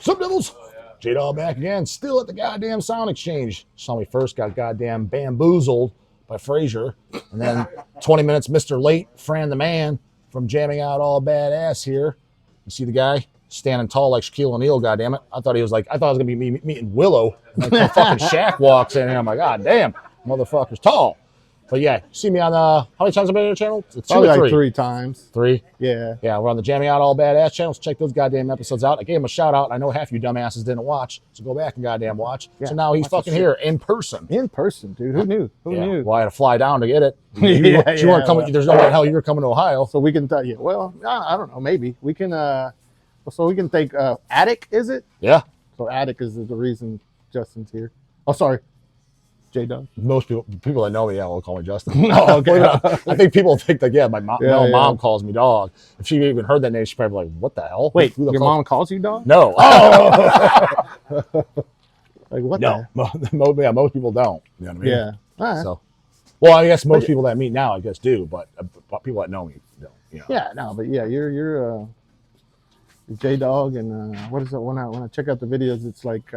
Sup, Devils? J.O.A.B.A back again, still at the goddamn Sound Exchange. Saw me first, got goddamn bamboozled by Frazier. And then 20 minutes, Mr. Late, Fran the man from Jamming Out All Badass here. You see the guy standing tall like Shaquille O'Neal, goddammit. I thought was gonna be me meeting Willow. And like fucking Shaq walks in and I'm like, God damn, motherfucker's tall. But yeah, see me on how many times I've been on your channel? It's probably like 3 times. 3? Yeah. Yeah, we're on the Jamming Out All Badass channels. Check those goddamn episodes out. I gave him a shout out. I know half you dumbasses didn't watch, so go back and goddamn watch. Yeah, so now he's fucking here in person. In person, dude. Who knew? Who knew? Well, I had to fly down to get it. You weren't coming. There's no way in hell you were coming to Ohio. So we can tell you. Well, I don't know. Maybe we can. So we can think. Attic, is it? Yeah. So Attic is the reason Justin's here. Oh, sorry. J-Dog. Most people that know me, will call me Justin. No, okay. I think people think that, my mom, mom calls me dog. If she even heard that name, she's probably like, what the hell? Wait, your mom calls you dog? No. Oh! Like, what no. Most people don't. You know what I mean? Yeah. All right. So, well, I guess most people that meet now, I guess, do, but people that know me don't. You know. Yeah, no, but yeah, you're J-Dog, and what is it? When I check out the videos, it's like...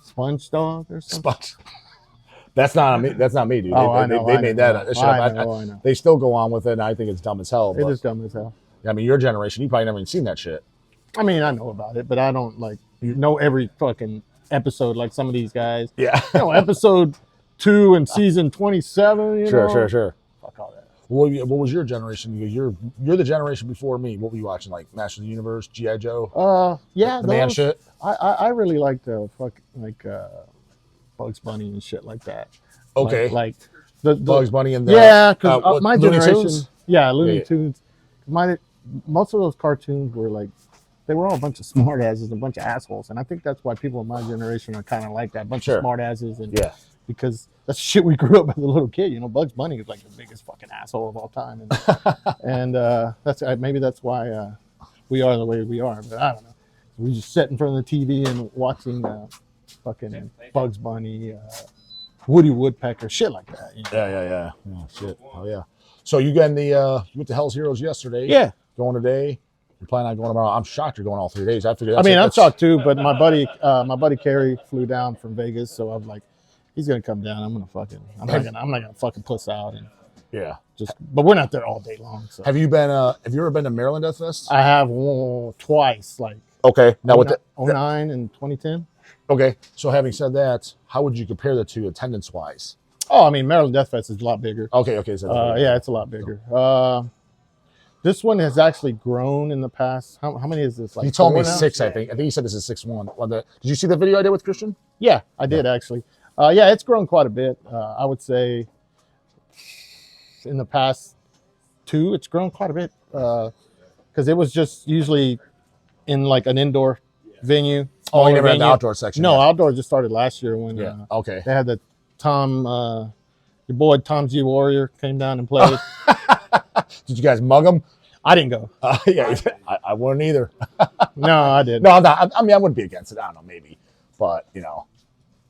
Sponge Dog or something? Sponge. That's not me. That's not me, dude. Oh, they made that. I know. They still go on with it, and I think it's dumb as hell. It is dumb as hell. I mean, your generation, you probably never even seen that shit. I mean, I know about it, but I don't know every fucking episode like some of these guys. Yeah. Episode 2 and season 27. Sure. Fuck all that. What was your generation? You're the generation before me. What were you watching? Like Masters of the Universe, G.I. Joe? Yeah, the man shit. I really liked Bugs Bunny and shit like that. Okay. Like the Bugs Bunny and the because my Looney generation. Tunes? Yeah, Looney Tunes. Most of those cartoons were like, they were all a bunch of smartasses and a bunch of assholes, and I think that's why people in my generation are kind of like that, bunch of smartasses, and because that's shit we grew up as a little kid. Bugs Bunny is like the biggest fucking asshole of all time, and that's maybe that's why we are the way we are. But I don't know. We just sit in front of the TV and watching fucking Bugs Bunny, Woody Woodpecker, shit like that. Yeah. Oh, shit. Oh yeah. So you got you went to Hell's Heroes yesterday. Yeah. Going today. You're planning on going tomorrow. I'm shocked you're going all 3 days. I'm shocked too, but my buddy Kerry flew down from Vegas, so I'm like, he's gonna come down. I'm not gonna fucking puss out and but we're not there all day long. So. Have you ever been to Maryland Death Fest? I have twice, like now with 09 and 2010. Okay, so having said that, how would you compare the two attendance wise? Oh, I mean, Maryland Death Fest is a lot bigger. Okay. So yeah, it's a lot bigger. This one has actually grown in the past. How many is this? Like he told me 6, I think. I think he said this is 6-1. Did you see the video I did with Christian? Yeah, I did actually. Yeah, it's grown quite a bit. I would say in the past 2, it's grown quite a bit. Because it was just usually in like an indoor venue. Oh, you never had the outdoor section? No, outdoor just started last year when they had the your boy Tom G. Warrior came down and played. Did you guys mug him? I didn't go. Yeah, I wouldn't either. No, I didn't. No, I'm not. I mean, I wouldn't be against it. I don't know, maybe. But, No.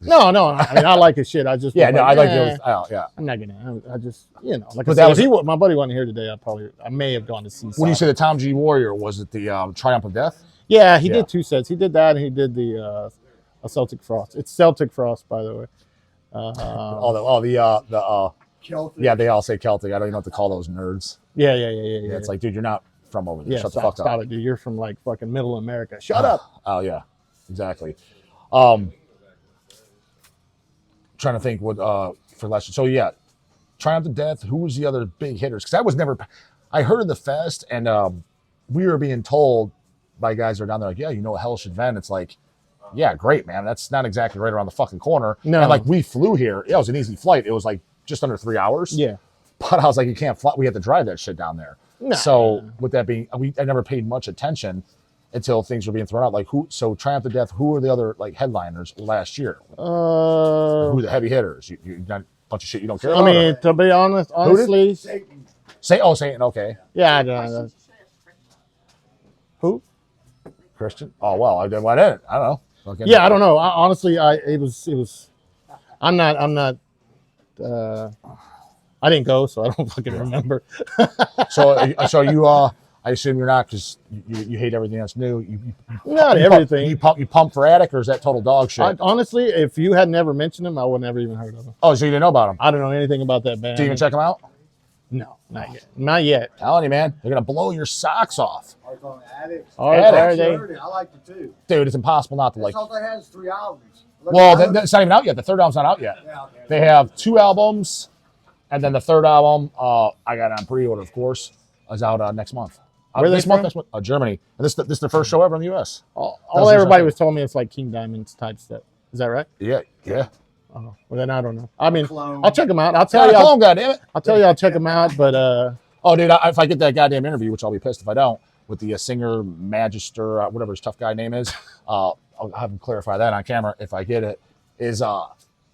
I mean, I like his shit. I just I like yours. Yeah. I'm not gonna. I just like. But I said, my buddy wasn't here today. I may have gone to see. When you say the Tom G. Warrior, was it the Triumph of Death? Yeah, he did 2 sets. He did that, and he did the a Celtic Frost. It's Celtic Frost, by the way. Celtic. Yeah, they all say Celtic. I don't even know what to call those nerds. Yeah. It's like, dude, you're not from over there. Yeah, Shut the fuck up. Stop it, dude. You're from like fucking Middle America. Shut up. Oh yeah, exactly. Trying to think what for last. So yeah, Triumph of Death. Who was the other big hitters? Because I heard of the fest, and we were being told by guys that are down there, like, yeah, Hellish Advent. It's like, yeah, great, man. That's not exactly right around the fucking corner. No. And like, we flew here. Yeah, it was an easy flight. It was like just under 3 hours. Yeah. But I was like, you can't fly. We had to drive that shit down there. No. So with that being, I never paid much attention until things were being thrown out. Like so Triumph of Death, who were the other like headliners last year? Who were the heavy hitters? You not a bunch of shit you don't care about? I mean, to be honestly. Satan, okay. Yeah, I don't know. Who? Christian? Oh, well, I didn't. I don't know. Okay. Yeah, I don't know. Honestly, it was. I'm not. I didn't go, so I don't fucking remember. So you I assume you're not because you hate everything that's new. Not everything. You pump for Attic, or is that total dog shit? Honestly, if you had never mentioned him, I would never even heard of him. Oh, so you didn't know about him? I don't know anything about that band. Did you even check him out? No, not yet. Not yet. I'm telling you, man, they're gonna blow your socks off. Are they? I liked it too. Dude, it's impossible not to like. All they had is 3 albums. Well, that's not even out yet. The third album's not out yet. Yeah, okay. They have 2 albums, and then the third album, I got it on pre-order, of course, is out next month. Where are they Next month, Germany. And this is the first show ever in the U.S. All everybody was telling me it's like King Diamond's type stuff. Is that right? Yeah. Oh, well, then I don't know. I mean, Clone. I'll check them out. I'll Tell tell you. clone, goddammit. I'll tell you. I'll check them out. But Oh, dude, if I get that goddamn interview, which I'll be pissed if I don't, with the singer, magister, whatever his tough guy name is, I'll have him clarify that on camera if I get it.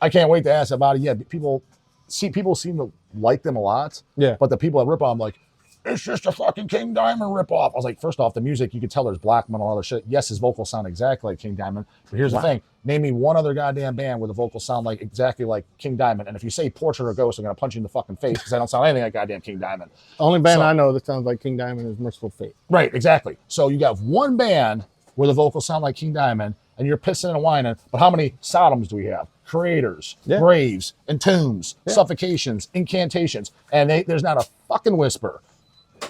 I can't wait to ask about it. Yeah, people seem to like them a lot. Yeah. But the people that rip on them, like, it's just a fucking King Diamond ripoff. I was like, first off, the music, you could tell there's black metal and all that shit. Yes, his vocals sound exactly like King Diamond. But here's the thing. Name me one other goddamn band where the vocals sound like exactly like King Diamond. And if you say Portrait or Ghost, I'm going to punch you in the fucking face because I don't sound anything like goddamn King Diamond. the only band I know that sounds like King Diamond is Merciful Fate. Right, exactly. So you got one band where the vocals sound like King Diamond and you're pissing and whining. But how many Sodoms do we have? Creators, graves, entombs, suffocations, incantations. And there's not a fucking whisper.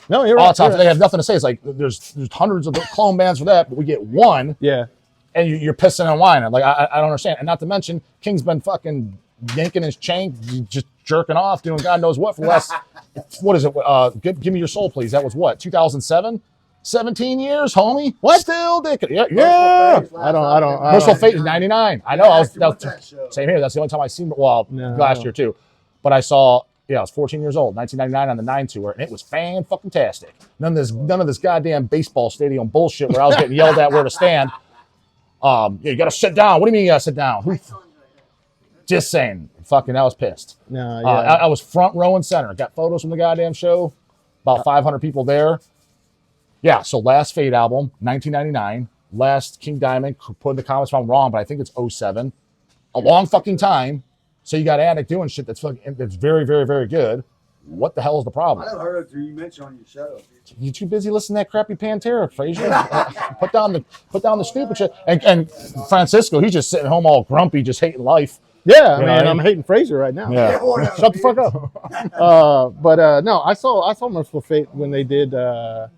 No, you're right. They have nothing to say. It's like there's hundreds of clone bands for that, but we get one. Yeah. And you're pissing and whining. Like, I don't understand. And not to mention, King's been fucking yanking his chain, just jerking off, doing God knows what for the last, what is it? Give me your soul, please. That was what, 2007? 17 years, homie. What? Still dicking. Yeah. I don't. Merciful Fate is 99. I know. Same here. That's the only time I seen it. Well, last year too. But I saw, I was 14 years old, 1999 on the 9 tour, and it was fan-fucking-tastic. None of this goddamn baseball stadium bullshit where I was getting yelled at where to stand. You got to sit down. What do you mean you got to sit down? Just saying. Fucking, I was pissed. No, yeah. I was front row and center. Got photos from the goddamn show. About 500 people there. Yeah, so last Fate album, 1999. Last King Diamond, put in the comments if I'm wrong, but I think it's 07. A long fucking time. So you got Attic doing shit that's very, very, very good. What the hell is the problem? I never heard of it you mentioned on your show. You too busy listening to that crappy Pantera, Frazier. Put down the stupid shit. And Francisco, he's just sitting home all grumpy, just hating life. Yeah, man, I'm hating Frazier right now. Yeah. Shut the fuck up. But no, I saw Merciful Fate when they did the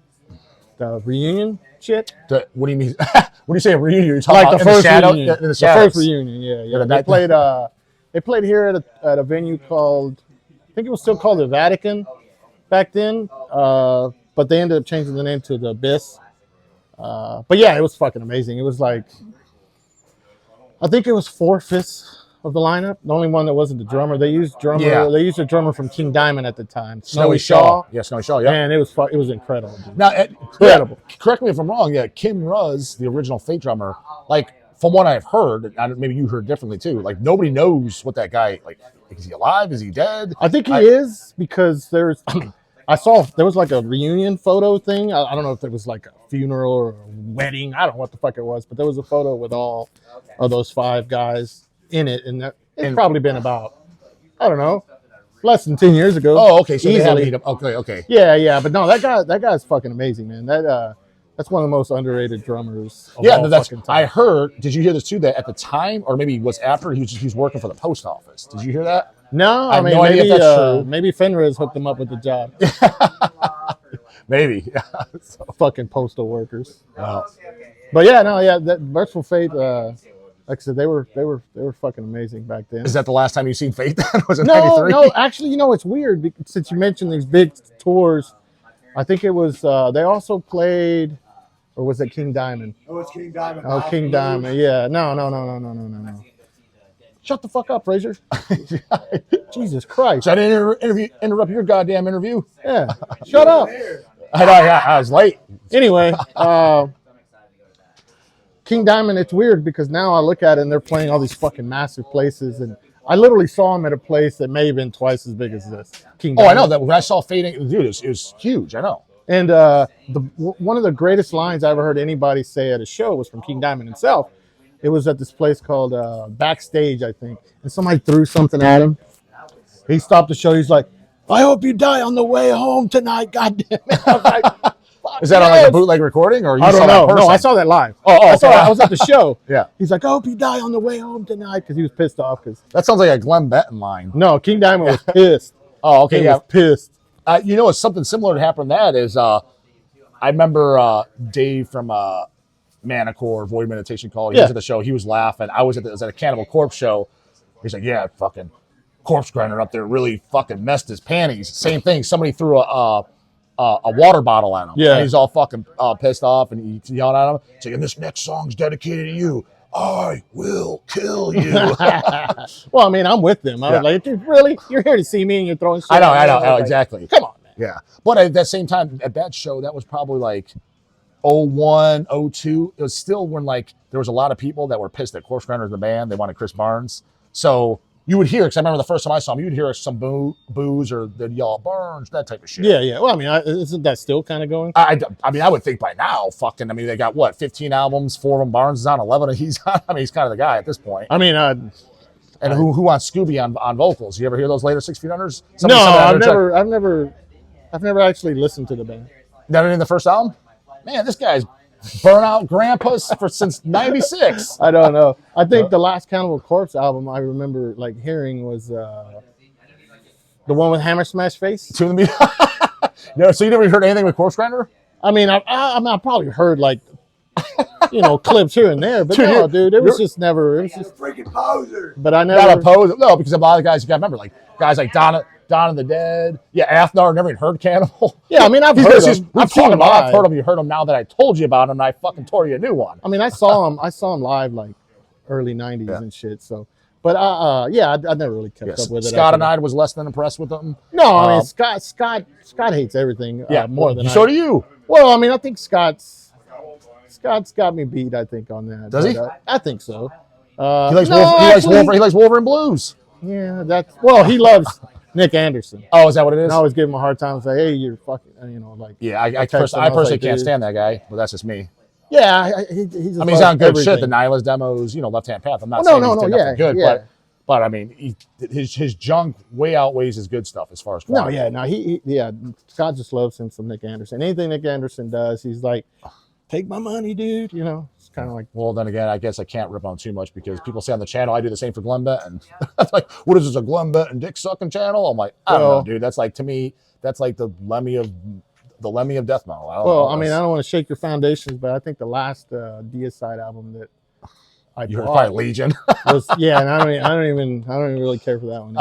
reunion shit. What do you mean? What do you say a reunion? You're talking like about the first reunion. In the first reunion, yeah. They played here at a venue called, I think it was still called the Vatican back then, but they ended up changing the name to the Abyss. But yeah, it was fucking amazing. It was like, I think it was 4/5 of the lineup. The only one that wasn't the drummer. They used drummer. Yeah. They used a drummer from King Diamond at the time, Snowy Shaw. Yeah, Snowy Shaw. Yeah, and it was incredible. Dude. Now, incredible. Yeah, correct me if I'm wrong. Yeah, Kim Ruz, the original Fate drummer, like from what I've heard, maybe you heard differently too. Like nobody knows what that guy like. Is he alive? Is he dead? I think he is because there's. I saw there was like a reunion photo thing. I don't know if it was like a funeral or a wedding. I don't know what the fuck it was, but there was a photo with all of those 5 guys in it, and it's probably been about, I don't know, less than 10 years ago. Oh, okay, so easily. Okay. Yeah, but no, that guy's fucking amazing, man. That's one of the most underrated drummers. I heard. Did you hear this too? That at the time, or maybe it was after, he was working for the post office. Did you hear that? No, I mean no idea if that's true. Maybe Fenriz hooked him up with the job. Maybe. Fucking postal workers. But that Merciful Fate. Like I said, they were fucking amazing back then. Is that the last time you seen Fate? Then was it No, actually, it's weird because since you mentioned these big tours. I think it was. They also played, or was it King Diamond? Oh, it's King Diamond. Oh, King Diamond. Yeah. No. Shut the fuck up, Frazier. Jesus Christ. So I didn't interrupt your goddamn interview. Yeah. Shut up. I was late. Anyway, King Diamond, it's weird because now I look at it and they're playing all these fucking massive places, and I literally saw him at a place that may have been twice as big as this. King Diamond. I know that when I saw Fate, dude, it was huge. I know. And one of the greatest lines I ever heard anybody say at a show was from King Diamond himself. It was at this place called Backstage, I think, and somebody threw something at him. He stopped the show. He's like, "I hope you die on the way home tonight, goddamn it!" I was like, Is that on like a bootleg recording or you I saw don't that know. person? No, I saw that live. Oh, I okay. I was at the show. Yeah. He's like, I hope you die on the way home tonight because he was pissed off. That sounds like a Glenn Benton line. No, King Diamond was pissed. Oh, okay, He was pissed. You know, it's something similar to happen. That is, I remember Dave from Manicore Void Meditation Call. He was at the show. He was laughing. I was at a Cannibal Corpse show. He's like, yeah, fucking corpse grinder up there really fucking messed his panties. Same thing. Somebody threw a water bottle at him. Yeah. And he's all fucking pissed off and he's yelling at him. He's like, and this next song's dedicated to you. I will kill you. Well, I mean, I'm with them. I was like, dude, really? You're here to see me and you're throwing shit? I know, exactly. Come on, man. Yeah. But at that same time, at that show, that was probably like 01, 02. It was still when like there was a lot of people that were pissed at Corpse Grinder in the band. They wanted Chris Barnes. So you would hear, because I remember the first time I saw him, you would hear some boos or they'd yell Barnes, that type of shit. Yeah. Well, I mean, isn't that still kind of going? I mean, I would think by now, they got what, 15 albums, 4 of them Barnes is on, 11 of he's on. I mean, he's kind of the guy at this point. I mean, and who wants Scooby on vocals? You ever hear those later 6 Feet Unders? No, I've never actually listened to the band. Never in the first album? Man, this guy's burnout grandpas since 96. I don't know. I think the last Cannibal Corpse album I remember like hearing was the one with Hammer Smash Face. So you never heard anything with Corpse Grinder? I mean, I probably heard like, clips here and there, but dude, it was just never. It was just freaking poser. But I never. Not a poser. No, because a lot of guys you got to remember, like guys like Dawn of the Dead. Yeah, Athnar never even heard Cannibal. Yeah, I mean, I've heard him. I've heard him. You heard him now that I told you about him, and I fucking tore you a new one. I mean, I saw him live like early '90s and shit. So, but I never really kept up with it. Scott and I was less than impressed with him. No, I mean, Scott hates everything. More than so do you. Well, I mean, I think Scott's got me beat. I think on that. Does he? I think so. He likes Wolverine Blues. Yeah, he loves Nick Anderson. Oh, is that what it is? I always give him a hard time. Say, hey, you're fucking, like. Yeah, I personally can't stand that guy, but that's just me. Yeah, he's on good shit. The Nihilist demos, Left Hand Path. I'm not saying he's nothing good, but I mean, his junk way outweighs his good stuff as far as quality. Scott just loves him some Nick Anderson. Anything Nick Anderson does, he's like, take my money, dude. It's kind of like. Well, then again, I guess I can't rip on too much because people say on the channel I do the same for Glenn Benton. Like, what is this, a Glenn Benton dick sucking channel? I'm like, I don't know, dude. That's like, to me, that's like the Lemmy of death metal. I mean, I don't want to shake your foundations, but I think the last Deicide album that you heard probably Legion. And I don't even really care for that one.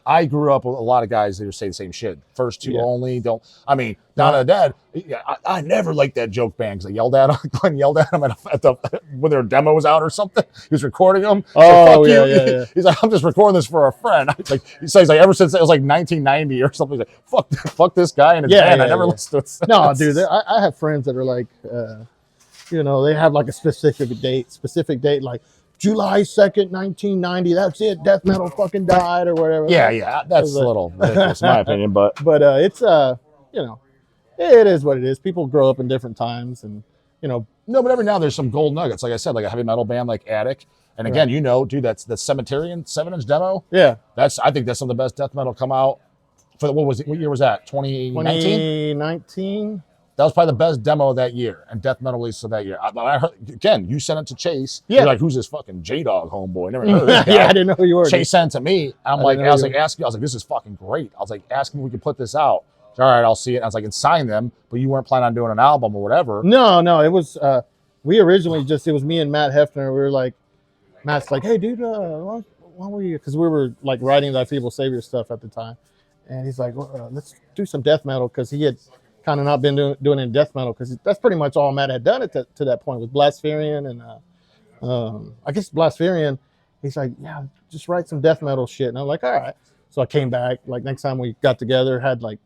I grew up with a lot of guys that say the same shit. First two only don't. I mean, Dawn of the Dead. I never liked that joke band because Glenn yelled at him when their demo was out or something. He was recording them. Yeah. He's like, I'm just recording this for a friend. He's like ever since it was like 1990 or something. He's like, fuck this guy and his band. I never listened to it. No, dude. I have friends that are like, they have like a specific date, like July 2nd, 1990. That's it. Death metal fucking died or whatever. Yeah. That's a little ridiculous in my opinion, but it's it is what it is. People grow up in different times, and No, but every now there's some gold nuggets. Like I said, like a heavy metal band like Attic, and again, dude, that's the Cemeterian 7-inch demo. Yeah, I think that's some of the best death metal come out. For what year was that? 2019. 2019. That was probably the best demo of that year, and death metal release of that year. I heard, again, you sent it to Chase. Yeah. You're like, who's this fucking J.O.A.B.A homeboy? Never heard of this guy. Yeah, I didn't know who you were. Chase sent it to me. I was like, this is fucking great. I was like, asking if we could put this out. All right, I'll see it. I was like, and sign them, but you weren't planning on doing an album or whatever. No, it was, we originally it was me and Matt Hefner. We were like, Matt's like, hey, dude, why don't we, because we were like writing that Feeble Saviour stuff at the time. And he's like, well, let's do some death metal, because he had kind of not been doing any death metal, because that's pretty much all Matt had done to that point with Blaspherian and I guess Blaspherian. He's like, yeah, just write some death metal shit. And I'm like, all right. So I came back, like next time we got together, had like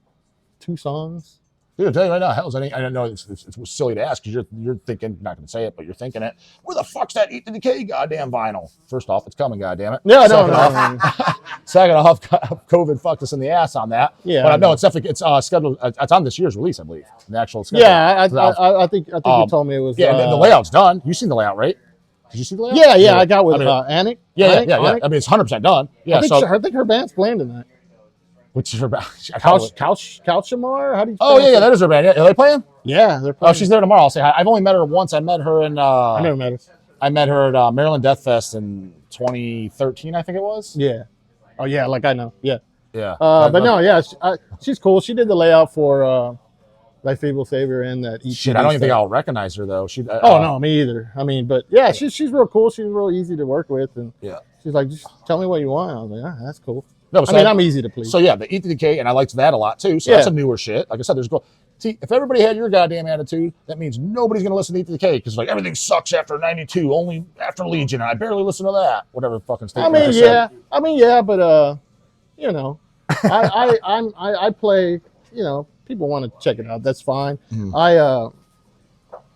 2 songs. Dude, I'll tell you right now, I don't know, it's silly to ask, because you're thinking, not going to say it, but you're thinking it, where the fuck's that Eat the Decay goddamn vinyl? First off, it's coming, goddammit. Yeah, Second off, COVID fucked us in the ass on that. Yeah. But no, it's definitely, it's scheduled, it's on this year's release, I believe. The actual schedule. Yeah, I think you told me it was. Yeah, the layout's done. You've seen the layout, right? Did you see the layout? Yeah, I got with Anik. Yeah. I mean, it's 100% done. Yeah, I think her band's playing tonight. Which is her band. Kalshamar? How do you? Oh yeah, that is her band. Yeah, are they playing? Yeah, they're playing. Oh, she's there tomorrow. I'll say hi. I've only met her once. I met her in. I never met her. I met her at Maryland Death Fest in 2013, I think it was. Yeah. Oh yeah, like I know. Yeah. Yeah. But no, yeah, she's cool. She did the layout for like Feeble Saviour and that. Shit, I don't even think I'll recognize her though. She. No, me either. I mean, but yeah, she's real cool. She's real easy to work with, and she's like, just tell me what you want. I was like, that's cool. No, so I'm easy to please. So yeah, the Eat the Decay, and I liked that a lot too. So that's a newer shit. Like I said, there's go. See, if everybody had your goddamn attitude, that means nobody's gonna listen to Eat the Decay because like everything sucks after '92, only after Legion, and I barely listen to that. Whatever fucking statement. But you know, I play. You know, people want to check it out. That's fine. Mm-hmm. I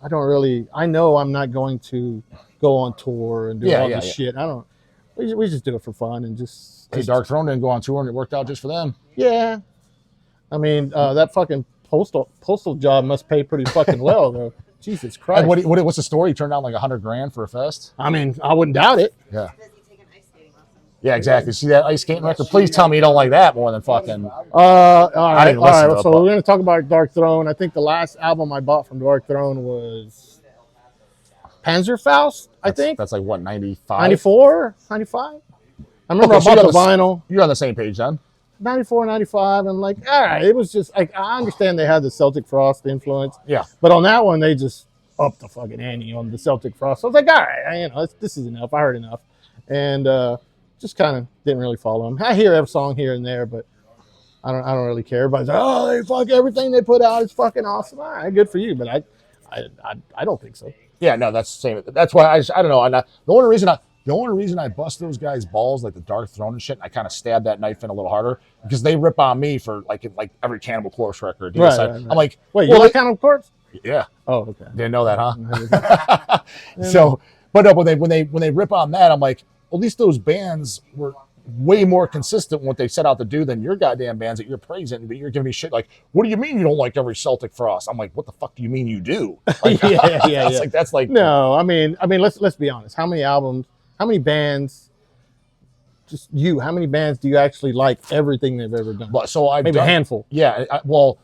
don't really. I know I'm not going to go on tour and do all this shit. I don't. We just do it for fun and just. Hey, Dark Throne didn't go on tour and it worked out just for them. Yeah, I mean that fucking postal job must pay pretty fucking well though. Jesus Christ! And what's the story? He turned down like $100,000 for a fest. I mean, I wouldn't doubt it. Yeah. Yeah, exactly. See that ice skating record? Please tell me you don't like that more than fucking. All right. So it, we're gonna talk about Dark Throne. I think the last album I bought from Dark Throne was Panzerfaust. I think that's like what 95, 94, 95. I remember I bought the vinyl. You're on the same page then. 94, 95. I'm like, all right. It was just like I understand they had the Celtic Frost influence. Yeah. But on that one, they just upped the fucking ante on the Celtic Frost. So I was like, all right, this is enough. I heard enough, and just kind of didn't really follow them. I hear every song here and there, but I don't really care. Everybody's like, oh, they fuck everything they put out is fucking awesome. All right, good for you, but I don't think so. Yeah, no, that's the same. That's why I don't know. The only reason I bust those guys' balls like the Dark Throne and shit, and I kind of stab that knife in a little harder because they rip on me for like every Cannibal Corpse record. Right. I'm like, wait, you like Cannibal Corpse? Yeah. Oh, okay. Didn't know that, huh? So, but no, when they rip on that, I'm like, at least those bands were way more consistent with what they set out to do than your goddamn bands that you're praising, but you're giving me shit like, what do you mean you don't like every Celtic Frost? I'm like, what the fuck do you mean you do? Like, that's like no, I mean, let's be honest. How many albums? How many bands? Just you. How many bands do you actually like everything they've ever done? So maybe a handful. Yeah. Well,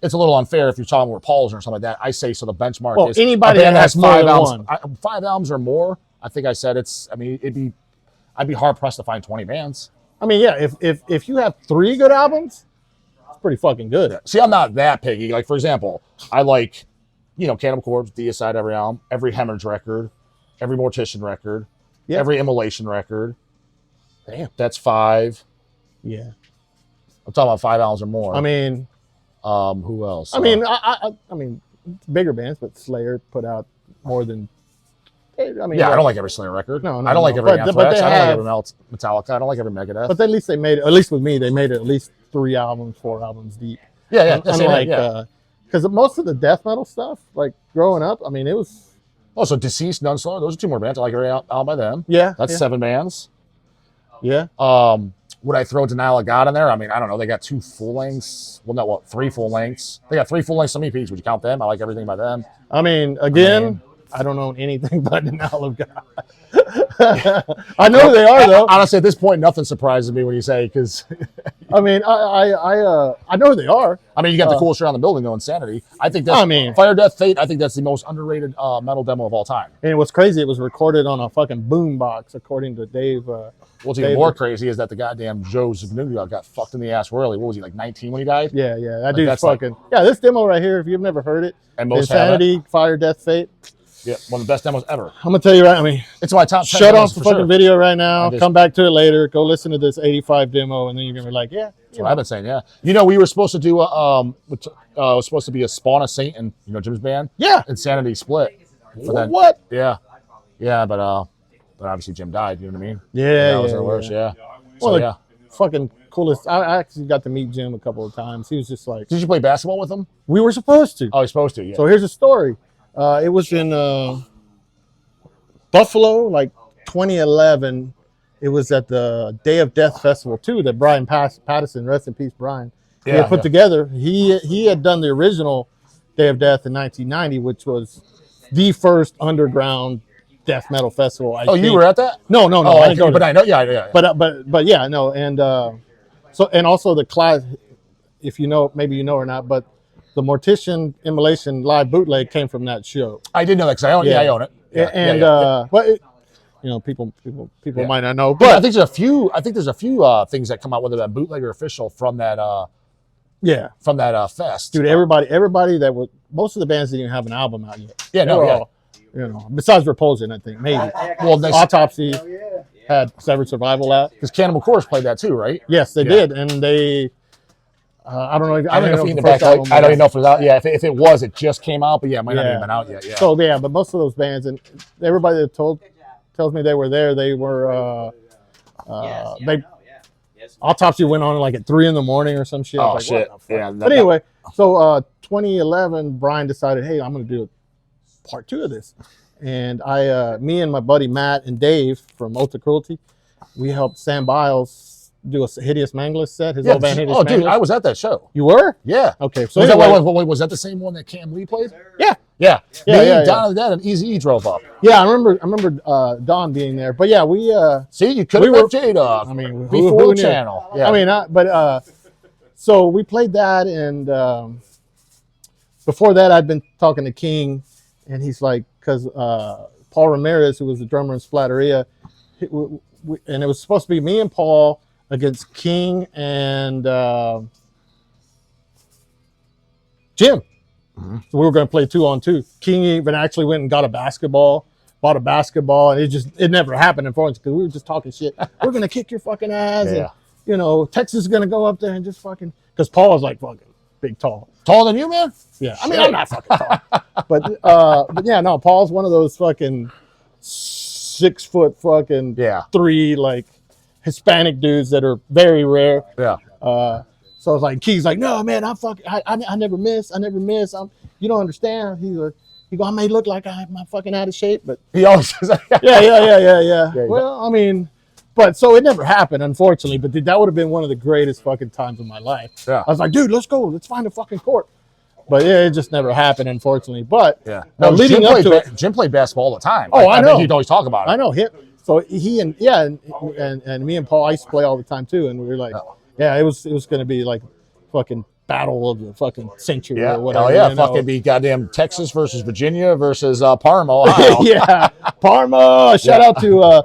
it's a little unfair if you're talking with Paul's or something like that. I say so. The benchmark is anybody that has more 5 than albums, one. 5 albums or more. I think I said it's. I mean, I'd be hard pressed to find 20 bands. I mean, yeah. If you have 3 good albums, it's pretty fucking good. Yeah. See, I'm not that picky. Like for example, I like, Cannibal Corpse, Deicide, every album, every Hemorrhage record, every Mortician record. Yeah. Every Immolation record. Damn. That's 5. Yeah. I'm talking about 5 albums or more. I mean, who else? I mean, bigger bands, but Slayer put out more than. I don't like every Slayer record. No, I don't like every Anthrax. I don't like every Metallica. I don't like every Megadeth. But at least they made it. At least with me, they made it at least 3 albums, 4 albums deep. Yeah. Because most of the death metal stuff, like growing up, I mean, it was. Oh, so Deceased, Nunslaughter, those are 2 more bands. I like every album by them. Yeah. That's 7 bands. Yeah. Would I throw Denial of God in there? I mean, I don't know. They got 2 full lengths. Well, no, 3 full lengths. They got 3 full lengths, some EPs. Would you count them? I like everything by them. I mean, again, I don't know anything but Denial of God. I know who they are, though. Honestly, at this point, nothing surprises me when you say, because... I mean, I know who they are. I mean, you got the coolest shirt on the building, though, Insanity. I think that's... Fire, Death, Fate, I think that's the most underrated metal demo of all time. And what's crazy, it was recorded on a fucking boombox, according to Dave. What's even more crazy is that the goddamn Joe Zagnuga got fucked in the ass royally. What was he, like 19 when he died? Yeah. That dude's fucking... Yeah, this demo right here, if you've never heard it, and most Insanity, Fire, Death, Fate... Yeah, one of the best demos ever. I'm gonna tell you right. I mean, it's my top 10. Shut off the fucking video right now. Come back to it later. Go listen to this 85 demo, and then you're gonna be like, yeah. That's what I've been saying. Yeah. We were supposed to do it was supposed to be a Spawn of Satan, Jim's band. Yeah. Insanity split. What? Yeah. Yeah, but obviously Jim died. You know what I mean? Yeah. That was the worst. Yeah. Well, so, fucking coolest. I actually got to meet Jim a couple of times. He was just like. Did you play basketball with him? We were supposed to. Oh, you're supposed to. Yeah. So here's a story. It was in Buffalo, like 2011. It was at the Day of Death Festival too. That Brian Patterson, rest in peace, Brian. He had put together. He had done the original Day of Death in 1990, which was the first underground death metal festival. I think. You were at that? No. I didn't go. But I know. Yeah. But yeah, no, and So and also the class, if you know, maybe you know or not, but the Mortician Immolation live bootleg came from that show. I did know that because I own. Yeah, I own it. Yeah, And but it, you know, people might not know, but but I think there's a few. I think there's a few things that come out, whether that bootleg or official, from that. From that fest, dude. Everybody that was most of the bands didn't even have an album out yet. Yeah, no, all, you know, besides Repulsion, I think maybe. Well, Autopsy had Severed Survival out because Cannibal Corpse played that too, right? Yes, they did, and they. I don't know. I don't know. I don't even know if it was out. Yeah, if it was, it just came out, but yeah, it might not even been out yet. Yeah. So yeah, but most of those bands and everybody that tells me they were there, they were. Autopsy went on like at 3 a.m. or some shit. Oh like, shit! Yeah. But anyway, so 2011, Brian decided, hey, I'm going to do part 2 of this, and me and my buddy Matt and Dave from Ultra Cruelty, we helped Sam Biles do a Hideous Mangler set. His old band Hideous Mangler. Dude, I was at that show. You were? Yeah. Okay. So was that the same one that Cam Lee played? Yeah. Yeah. Don and Dad and Easy E drove up. Yeah, I remember Don being there. But yeah, we see, you could have met J.O.A.B.A. I mean, before the channel. Yeah. I mean, so we played that, and before that, I'd been talking to King, and he's like, because Paul Ramirez, who was the drummer in Splatteria, and it was supposed to be me and Paul against King and Jim. Mm-hmm. So we were going to play 2-on-2. King even actually went and bought a basketball, and it never happened, unfortunately, because we were just talking shit. We're going to kick your fucking ass. Yeah. And, you know, Texas is going to go up there and just fucking, because Paul was like fucking big, tall. Taller than you, man? Yeah. I mean, I'm not fucking tall. but yeah, no, Paul's one of those fucking 6 foot fucking 3, like, Hispanic dudes that are very rare. Yeah. So it's like Key's like, no man, I never miss. You don't understand. He go, I may look like I'm fucking out of shape, but he always says that. Yeah. Well, I mean, but so it never happened, unfortunately. But that would have been one of the greatest fucking times of my life. Yeah. I was like, dude, let's go. Let's find a fucking court. But yeah, it just never happened, unfortunately. But no, Jim played basketball all the time. Oh, I know. He'd always talk about it. I know him. So he and me and Paul, I used to play all the time too, and we were like, it was going to be like fucking battle of the fucking century or whatever. Oh yeah, fucking be goddamn Texas versus Virginia versus Parma, Ohio. Yeah, Parma. Shout out to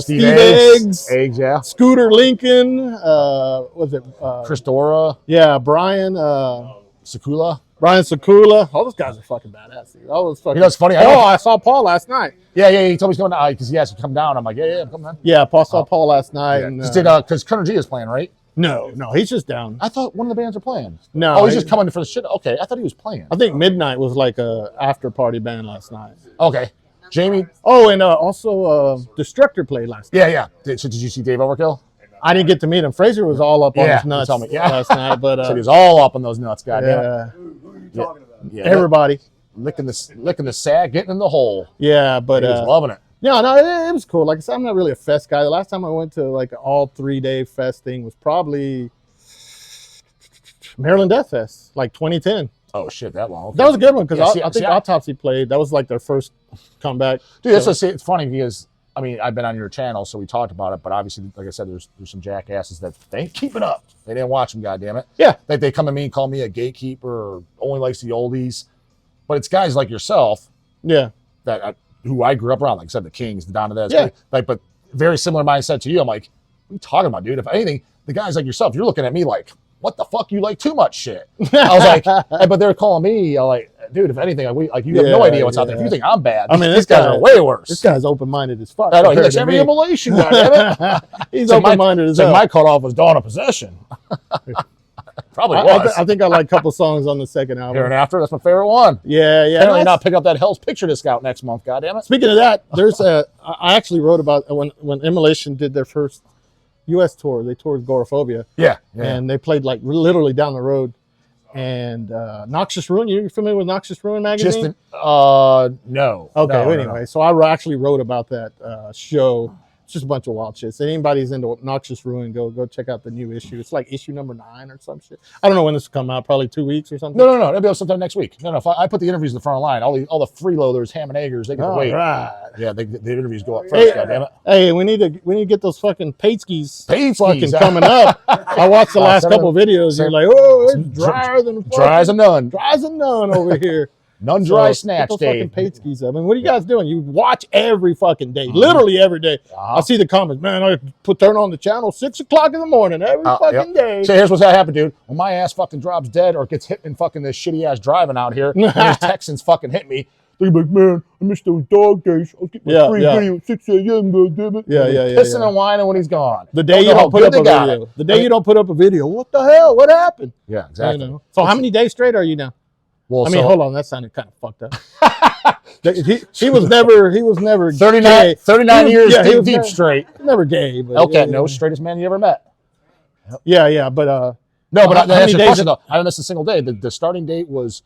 Steve Eggs, yeah. Scooter Lincoln. Was it Chris Dora? Yeah, Brian Sakula. Brian Sakula. All those guys are fucking badass. Dude. All those fucking. You know, it's funny. I saw Paul last night. Yeah. He told me he's going down because he has to come down. I'm like, yeah, I'm coming down. Yeah, Paul saw Paul last night. Yeah. Because Colonel G is playing, right? No, he's just down. I thought one of the bands are playing. No. Oh, he's just coming for the shit. Okay, I thought he was playing. I think Midnight was like a after party band last night. Okay. Jamie. Oh, and also Destructor played last night. Yeah. Did you see Dave Overkill? I didn't get to meet him. Fraser was all up on his nuts last night, but so he was all up on those nuts, goddamn. Who are you talking about? Yeah, everybody licking the sack, getting in the hole. Yeah, but he was loving it. No, it was cool. Like I said, I'm not really a fest guy. The last time I went to like an all 3-day fest thing was probably Maryland Death Fest, like 2010. Oh shit, that long. Okay. That was a good one because I think Autopsy played. That was like their first comeback. Dude, that's what it's funny because I mean I've been on your channel, so we talked about it. But obviously, like I said, there's some jackasses that they ain't keeping up. They didn't watch them, goddammit. Yeah, they come to me and call me a gatekeeper or only likes the oldies. But it's guys like yourself. Yeah, who I grew up around. Like I said, the Kings, the Donadez. Yeah, but very similar mindset to you. I'm like, what are you talking about, dude? If anything, the guys like yourself, you're looking at me like, what the fuck, you like too much shit. I was like, but they're calling me like, dude, if anything, you have no idea what's out there. If you think I'm bad, I mean, these guys are way worse. This guy's open-minded as fuck. I know, he likes every immolation, goddammit. He's open-minded as hell. My cutoff was Dawn of Possession. Probably was. I think I like a couple songs on the second album. Here and After, that's my favorite one. Yeah. Apparently not pick up that Hell's Picture disc out next month, goddammit. Speaking of that, I actually wrote about when Immolation did their first U.S. tour. They toured Agoraphobia. Yeah. And they played like literally down the road. And Noxious Ruin, you familiar with Noxious Ruin magazine? No. Okay, anyway. So I actually wrote about that show It's just a bunch of wild shit. So anybody's into Noxious Ruin, go check out the new issue. It's like issue number 9 or some shit. I don't know when this will come out. Probably 2 weeks or something. No. It'll be out sometime next week. No. If I put the interviews in the front line, all the freeloaders, ham and eggers, they get to wait. Right. Yeah, the interviews go up first. Goddammit. Hey, we need to get those fucking Pateskies fucking Pateskies. coming up. I watched the last couple videos. You're like, oh, it's drier than Dry as a nun. Dry as a nun over here. None dry So, snatch get those day. fucking Pateskies up. I mean, what are you guys doing? You watch every fucking day, literally every day. I see the comments, man. I turn on the channel 6 o'clock in the morning every fucking day. So here's what's gonna happen, dude. When my ass fucking drops dead or gets hit in fucking this shitty ass driving out here, and these Texans fucking hit me, they're like, man, I missed those dog days. I'll get my free video at 6 a.m. Goddammit. Pissing and whining when he's gone. The day you don't put up a video. The day you don't put up a video. What the hell? What happened? Yeah, exactly. You know? So how many days straight are you now? Well, I mean, hold on, that sounded kind of fucked up. he was never 39 gay. years he was deep never, straight. Never gay. But Okay, no straightest man you ever met. Yeah, but no, but how that's many your days question though. I didn't miss a single day. The starting date was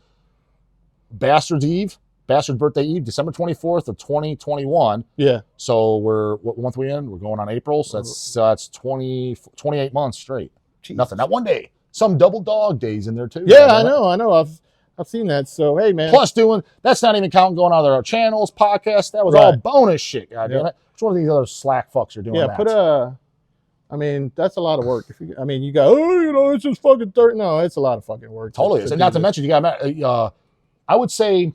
Bastard's Birthday Eve, December 24th of 2021. Yeah. So we're what month we in? We're going on April. So that's 28 months straight. Jeez. Nothing. Not one day. Some double dog days in there too. Yeah, I know. I've seen that. So hey, man. Plus that's not even counting going on their channels, podcasts. That was all bonus shit. Goddamn it. Which one of these other slack fucks are doing that? Yeah, I mean, that's a lot of work. You go, it's just fucking 30. No, it's a lot of fucking work. Totally is. And not to mention, you got, I would say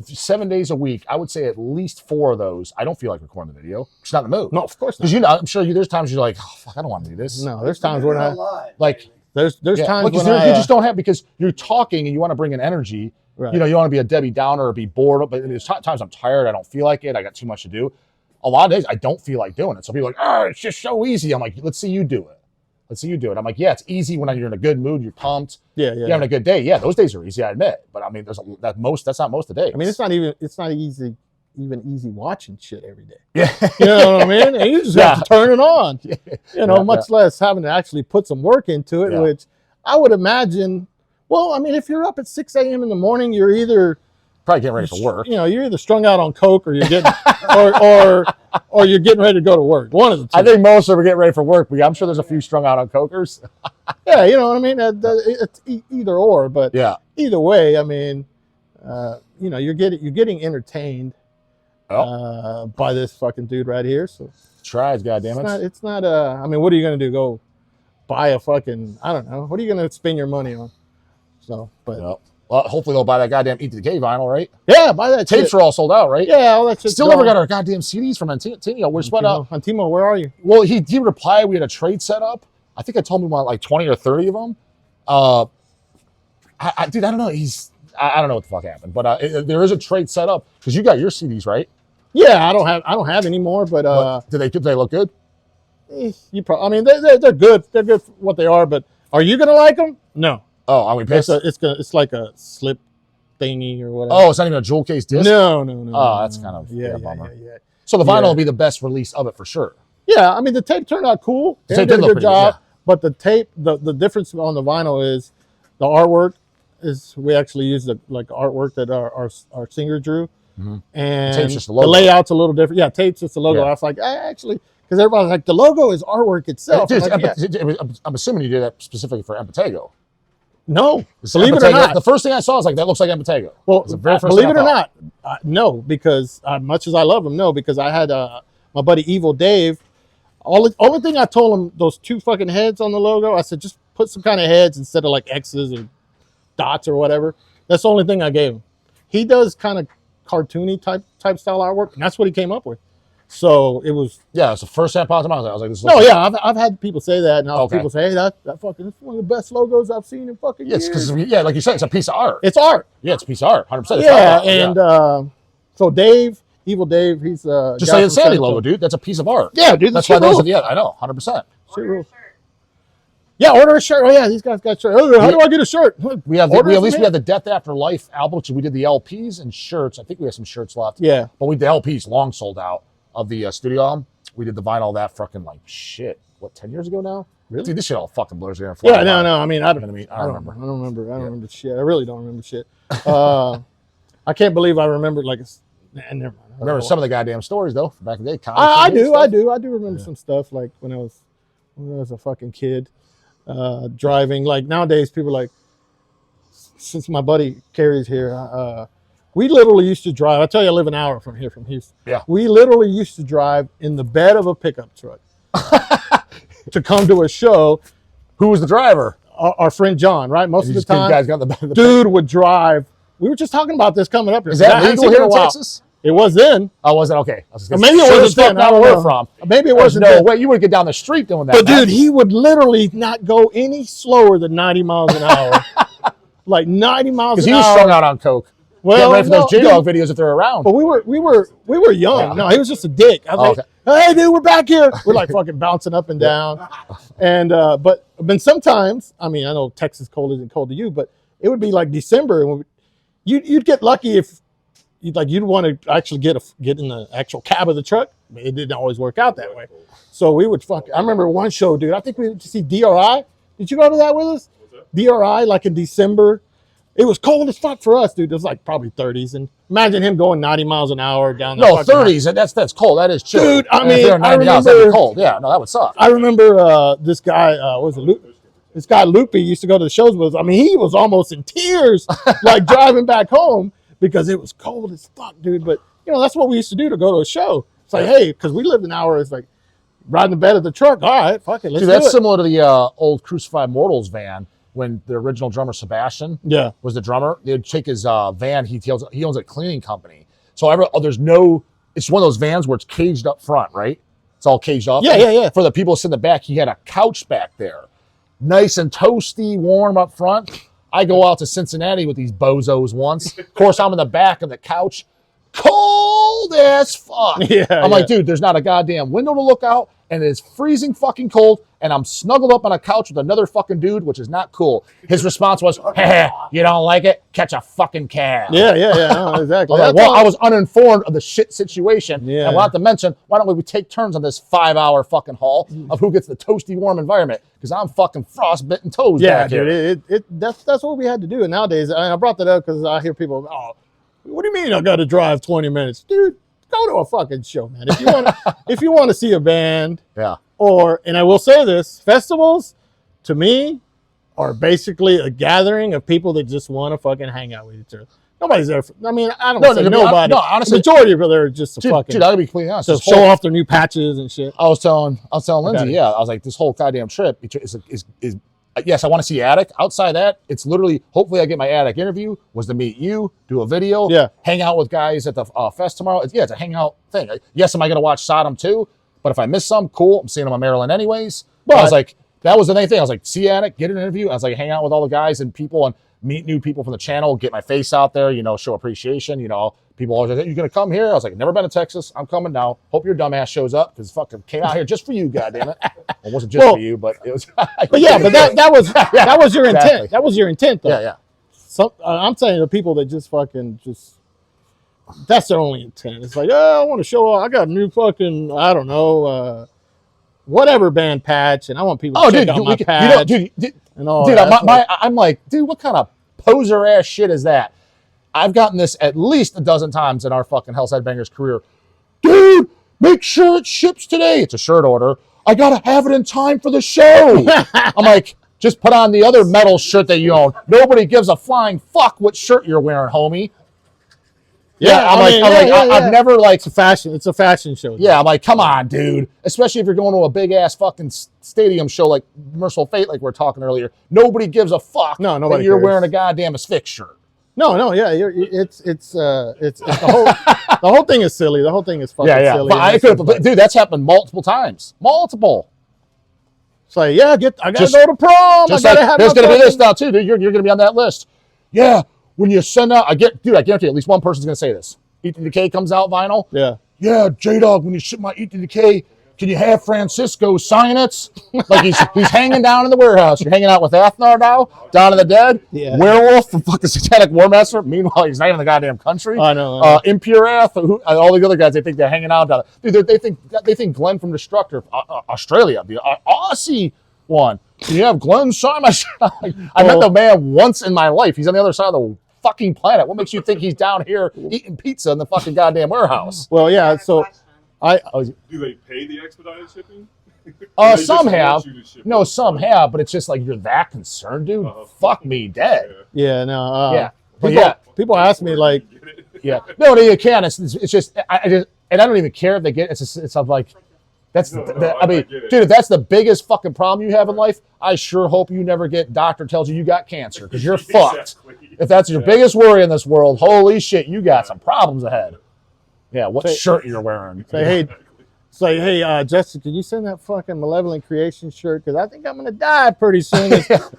7 days a week, I would say at least 4 of those, I don't feel like recording the video. It's not in the mood. No, of course not. Because I'm sure there's times you're like, oh, fuck, I don't want to do this. No, there's times when there's times when you just don't have, because you're talking and you want to bring in energy. Right. You want to be a Debbie Downer or be bored. But there's times I'm tired. I don't feel like it. I got too much to do. A lot of days I don't feel like doing it. So people are like, oh, it's just so easy. I'm like, let's see you do it. I'm like, yeah, it's easy when you're in a good mood. You're pumped. Yeah. You're having a good day. Yeah, those days are easy, I admit. But I mean, that's not most of the days. I mean, it's not easy watching shit every day. Yeah. You know what I mean? And you just have to turn it on. Much less having to actually put some work into it, which I would imagine. Well, I mean, if you're up at 6 a.m. in the morning, you're either probably getting ready for work. You're either strung out on coke or you're getting or you're getting ready to go to work. One of the two. I think most of them are getting ready for work, but I'm sure there's a few strung out on cokers. Yeah, you know what I mean? It's either or, but either way, I mean, you're getting entertained by this fucking dude right here. So tries, goddammit. It's not I mean, what are you gonna do? Go buy a fucking, I don't know. What are you gonna spend your money on? So, but well, hopefully they'll buy that goddamn Eat the Decay vinyl, right? Yeah, buy that. Tapes are all sold out, right? Yeah, all that shit. Still never got our goddamn CDs from Antino. We're spun up. Antimo, where are you? Well, he replied. We had a trade set up. I think I told him about like 20 or 30 of them. Dude, I don't know. I don't know what the fuck happened, but there is a trade set up because you got your CDs, right? Yeah, I don't have any more, but do they look good? I mean, they're good. They're good for what they are, but are you gonna like them? No. Oh, are we pissed? It's like a slip thingy or whatever. Oh, it's not even a jewel case disc? No. Oh, that's kind of a bummer. Yeah. So the vinyl will be the best release of it for sure. Yeah, I mean the tape turned out cool. The tape did a good job, good, but the tape, the difference on the vinyl is the artwork is we actually use the artwork that our singer drew, and the tape's just the logo. layout's a little different. Yeah, tape's just a logo. Yeah. I was like, actually, because everybody's like, the logo is artwork itself. I'm assuming you did that specifically for Empatego. No, believe it or not. The first thing I saw was like, that looks like Empatego. Well, believe it or not, no, because much as I love him, no, because I had my buddy Evil Dave. Only thing I told him, those 2 fucking heads on the logo, I said, just put some kind of heads instead of like X's or dots or whatever. That's the only thing I gave him. He does kind of cartoony type style artwork, and that's what he came up with. So it was. Yeah, it's the first time I popped in my mind. I was like, this. No, yeah, I've had people say that, and people say, hey, that fucking, it's one of the best logos I've seen in fucking years. Because like you said, it's a piece of art. It's art. Yeah, it's a piece of art, 100%. Yeah, and so Dave, Evil Dave, he's just like the Sandy logo, dude. That's a piece of art. Yeah, dude. That's why those are I know, 100%. Yeah, order a shirt. Oh yeah, these guys got shirts. Oh, how do I get a shirt? We have the Death After Life album, which we did the LPs and shirts. I think we have some shirts left. Yeah, but the LPs long sold out of the studio album. We did the vinyl of that fucking 10 years ago now? Really? Dude, this shit all fucking blurs together. Yeah, no. I mean, I don't remember. I don't remember. I don't remember shit. I really don't remember shit. I can't believe I remembered And never mind. Remember some of the goddamn stories though from back in the day. I do remember some stuff like when I was a fucking kid driving. Like nowadays, people like, since my buddy Carrie's here, we literally used to drive. I tell you, I live an hour from here, from Houston. Yeah. We literally used to drive in the bed of a pickup truck to come to a show. Who was the driver? Our friend John, right? Most of the time, guys got in the back of the dude would drive. We were just talking about this coming up here. Is that legal here in Texas? It was then. Oh, was it? Okay. Maybe it wasn't then. Not where we're from. Maybe it wasn't no then. way. You would get down the street doing that. But dude, he would literally not go any slower than 90 miles an hour. Like 90 miles an hour. Because he was strung out on coke. Well, get ready for those J.O.A.B.A videos if they're around. But we were young. Yeah. No, he was just a dick. I was like, hey dude, we're back here. We're like fucking bouncing up and down. And but sometimes, I mean, I know Texas cold isn't cold to you, but it would be like December, and you'd get lucky if you'd want to actually get in the actual cab of the truck. It didn't always work out that way. So we would I remember one show, dude. I think we went to see DRI. Did you go to that with us? DRI, like in December. It was cold as fuck for us, dude. It was like probably 30s, and imagine him going 90 miles an hour down. No, 30s. That's cold. That is chill. Dude, I mean, I remember that'd be cold. Yeah, no, that would suck. I remember this guy. Was it this guy Loopy used to go to the shows with us. I mean, he was almost in tears, like driving back home because it was cold as fuck, dude. But that's what we used to do to go to a show. It's like, hey, because we lived an hour. It's like riding the bed of the truck. All right, fuck it, let's do it. That's similar to the old Crucified Mortals van. When the original drummer Sebastian was the drummer, they'd take his van. He owns a cleaning company. So it's one of those vans where it's caged up front, right? It's all caged up. Yeah. For the people that sit in the back, he had a couch back there. Nice and toasty, warm up front. I go out to Cincinnati with these bozos once. Of course, I'm in the back of the couch. Cold as fuck. I'm like, dude, there's not a goddamn window to look out, and it's freezing fucking cold, and I'm snuggled up on a couch with another fucking dude, which is not cool. His response was, hey, you don't like it? Catch a fucking cab. Yeah, no, exactly. I was uninformed of the shit situation. Yeah. And we'll have to mention, why don't we take turns on this 5-hour fucking haul of who gets the toasty warm environment? Because I'm fucking frostbitten toes back dude, here. That's what we had to do. And nowadays, I brought that up because I hear people, what do you mean I got to drive 20 minutes? Dude, go to a fucking show, man. If you want to see a band, and I will say this, festivals, to me, are basically a gathering of people that just want to fucking hang out with each other. Nobody's there. I mean, I don't say nobody. No, honestly, the majority of them are just dude, I gotta be completely honest. To show off their new patches and shit. I was telling Lindsay, I was like, this whole goddamn trip is yes, I want to see Attic. Outside that, it's literally, hopefully I get my Attic interview, was to meet you, do a video, hang out with guys at the fest tomorrow. It's a hangout thing. Yes, am I going to watch Sodom too? But if I miss some, cool. I'm seeing them in Maryland anyways. But I was like, that was the main thing. I was like, see Attic, get an interview. I was like, hang out with all the guys and people and meet new people from the channel, get my face out there, show appreciation. People always like, you going to come here? I was like, never been to Texas. I'm coming now. Hope your dumbass shows up because fucking came out here just for you, goddammit. It wasn't just for you, but it was. But yeah, but that was your intent. Exactly. That was your intent, though. Yeah. I'm saying the people that just that's their only intent. It's like, I want to show off. I got a new fucking, I don't know, whatever band patch, and I want people to check out my patch. And all I'm like, dude, what kind of poser ass shit is that? I've gotten this at least a dozen times in our fucking Hell's Headbangers career. Dude, make sure it ships today. It's a shirt order. I gotta have it in time for the show. I'm like, just put on the other metal shirt that you own. Nobody gives a flying fuck what shirt you're wearing, homie. I've never like it's a fashion show. Yeah, I'm like, come on, dude. Especially if you're going to a big ass fucking stadium show like Merciful Fate, like we were talking earlier. Nobody gives a fuck that you're wearing a goddamn Asphyx shirt. No, yeah, it's the whole thing is silly. The whole thing is fucking silly. But dude, that's happened multiple times. Multiple. It's like, I gotta go to prom. Just there's gonna be this now too, dude. You're gonna be on that list. Yeah. When you send out, I guarantee at least one person's gonna say this. Eat the Decay comes out vinyl. Yeah, J-Dog, when you ship my Eat the Decay, can you have Francisco sign it? Like he's hanging down in the warehouse. You're hanging out with Athnar now, Dawn of the Dead, Werewolf from fucking Satanic War Master. Meanwhile, he's not in the goddamn country. I know. Impure Ath, all the other guys, they think they're hanging out down there. Dude, they think Glenn from Destructor, Australia, the Aussie one. Can you have Glenn sign my shit? I met the man once in my life. He's on the other side of the fucking planet. What makes you think he's down here eating pizza in the fucking goddamn warehouse? Well, yeah. So Do they pay the expedited shipping? Some have. No, some have, but it's just like, you're that concerned, dude? Fuck me dead. Yeah, no. Yeah. But people ask me like, yeah. No, you can. It's just, I don't even care if they get, it's like, that's, I mean, dude, if that's the biggest fucking problem you have in life, I sure hope you never get doctor tells you got cancer, because you're fucked. If that's your biggest worry in this world, holy shit, you got some problems ahead. Yeah, what shirt you're wearing. Say, hey, Justin, can you send that fucking Malevolent Creation shirt? Because I think I'm going to die pretty soon.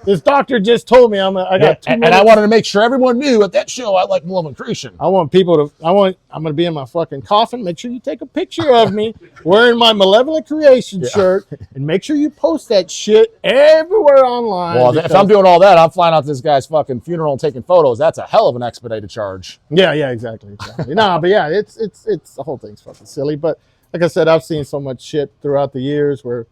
This doctor just told me I got 2 minutes. And I wanted to make sure everyone knew at that show I like Malevolent Creation. I'm going to be in my fucking coffin. Make sure you take a picture of me wearing my Malevolent Creation shirt, and make sure you post that shit everywhere online. Well, if I'm doing all that, I'm flying out to this guy's fucking funeral and taking photos. That's a hell of an expedited charge. Yeah, exactly. No, but yeah, it's the whole thing's fucking silly. But like I said, I've seen so much shit throughout the years where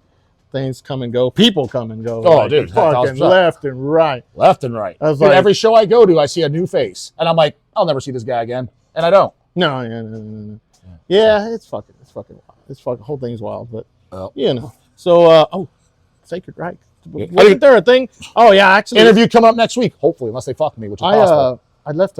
things come and go, people come and go. Oh, dude, fucking left and right. Left and right. I was dude, like, every show I go to, I see a new face, and I'm like, I'll never see this guy again, and I don't. No. Yeah, it's fucking wild. Whole thing's wild, but you know. So, Sacred Reich. Wasn't there a thing? Oh yeah, actually, interview coming up next week, hopefully, unless they fuck me, which is possible. I left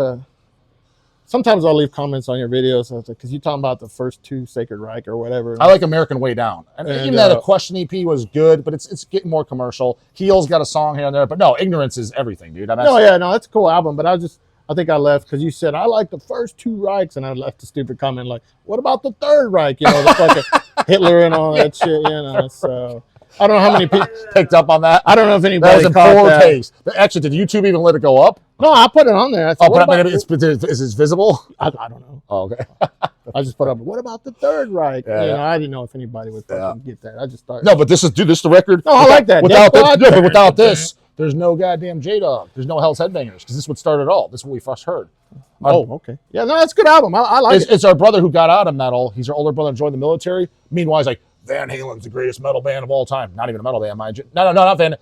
sometimes I'll leave comments on your videos because you talking about the first 2 Sacred Reich or whatever. I like American Way Down. And even that a Question EP was good, but it's getting more commercial. Heel's got a song here and there, but no, Ignorance is everything, dude. That's a cool album, but I think I left because you said I like the first 2 Reichs, and I left a stupid comment like, "What about the third Reich?" You know, the fucking Hitler and all that shit. You know, so I don't know how many people picked up on that. I don't know if anybody that was caught in poor that. taste. Actually, did YouTube even let it go up? No, I put it on there. I said, is it visible? I don't know. Oh, okay. I just put up, what about the third Reich? Yeah, you know, I didn't know if anybody would fucking get that. I just started. No, but this is the record. No, I like that. Without this, there's no goddamn J.O.A.B.A. There's no Hell's Headbangers, because this is what started it all. This is what we first heard. Okay. Yeah, no, that's a good album. I like it. It's our brother who got out of metal. He's our older brother and joined the military. Meanwhile, he's like, Van Halen's the greatest metal band of all time. Not even a metal band, mind you. No, not Van.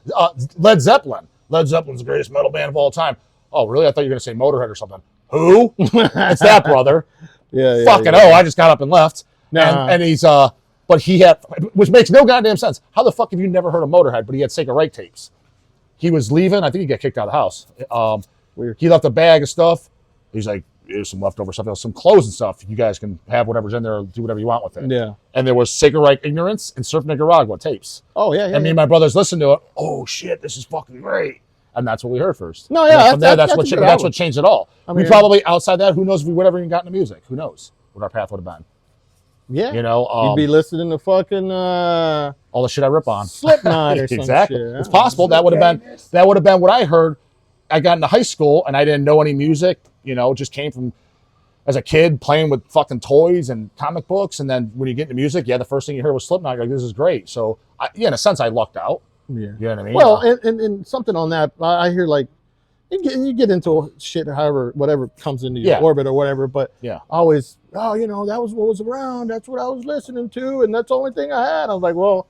Led Zeppelin. Led Zeppelin's the greatest metal band of all time. Oh, really? I thought you were going to say Motorhead or something. Who? It's that brother. Yeah. Fucking I just got up and left. Nah. And he's, but he had, which makes no goddamn sense. How the fuck have you never heard of Motorhead, but he had Sacred Reich tapes? He was leaving. I think he got kicked out of the house. Weird. He left a bag of stuff. He's like, here's some leftover stuff, some clothes and stuff. You guys can have whatever's in there, do whatever you want with it. Yeah. And there was Sacred Reich Ignorance and Surf Nicaragua tapes. Oh, yeah. And me and my brothers listened to it. Oh, shit, this is fucking great. And that's what we heard first. No, yeah. From there, that's what changed it all. I mean, we probably, outside that, who knows if we would ever even got into music? Who knows what our path would have been? Yeah. You know, you'd be listening to fucking all the shit I rip on. Slipknot or exactly. Some shit. It's possible. That would have been what I heard. I got into high school and I didn't know any music, you know, just came from as a kid playing with fucking toys and comic books. And then when you get into music, the first thing you heard was Slipknot. You're like, this is great. So in a sense, I lucked out. Yeah. You know what I mean? Well, and something on that, I hear like, you get into shit, whatever comes into your orbit or whatever, but always, you know, that was what was around. That's what I was listening to. And that's the only thing I had. I was like, well,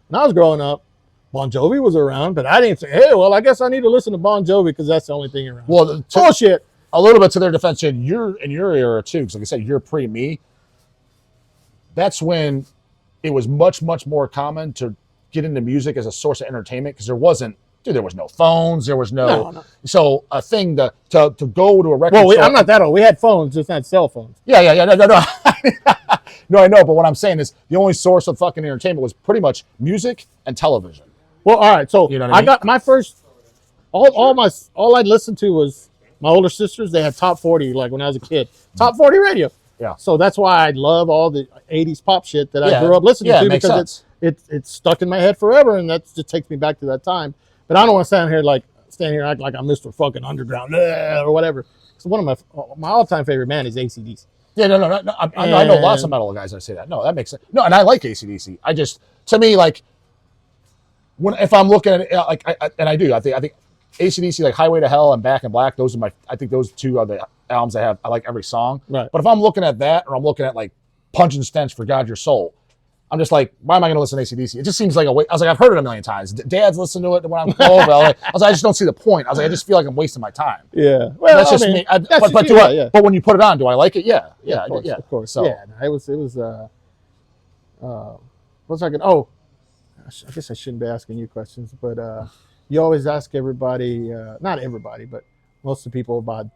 when I was growing up, Bon Jovi was around, but I didn't say, hey, well, I guess I need to listen to Bon Jovi because that's the only thing around. Well, bullshit. A little bit to their defense, you're in your era too, because like I said, you're pre-me. That's when it was much, much more common to get into music as a source of entertainment, because there was no phones, there was no. So a thing to go to a record store. I'm not that old. We had phones, just not cell phones. Yeah. No. No, I know, but what I'm saying is the only source of fucking entertainment was pretty much music and television. Well, all right. So you know what I mean? got my first. All I'd listen to was my older sisters. They had top 40, like when I was a kid. Top 40 radio. Yeah. So that's why I love all the 80s pop shit that I grew up listening to, because it's stuck in my head forever, and that just takes me back to that time. But I don't want to stand here and act like I'm Mr. fucking Underground or whatever. So one of my all-time favorite band is AC/DC. Yeah, no. I know lots of metal guys that say that. No, that makes sense. No, and I like AC/DC. I just, to me, like, if I'm looking at it, like, I think AC/DC, like Highway to Hell and Back in Black, I think those two are the albums I like every song. Right. But if I'm looking at that, or I'm looking at like Punch and Stench, For God Your Soul, I'm just like, why am I going to listen to AC/DC? It just seems like a waste. I was like, I've heard it a million times. Dad's listened to it when I'm home. I was like, I just don't see the point. I was like, I just feel like I'm wasting my time. Yeah. Well, That's just me. But when you put it on, do I like it? Yeah. Of course. So yeah, it was. What's I going? Oh, I guess I shouldn't be asking you questions, but you always ask everybody, not everybody, but most of the people about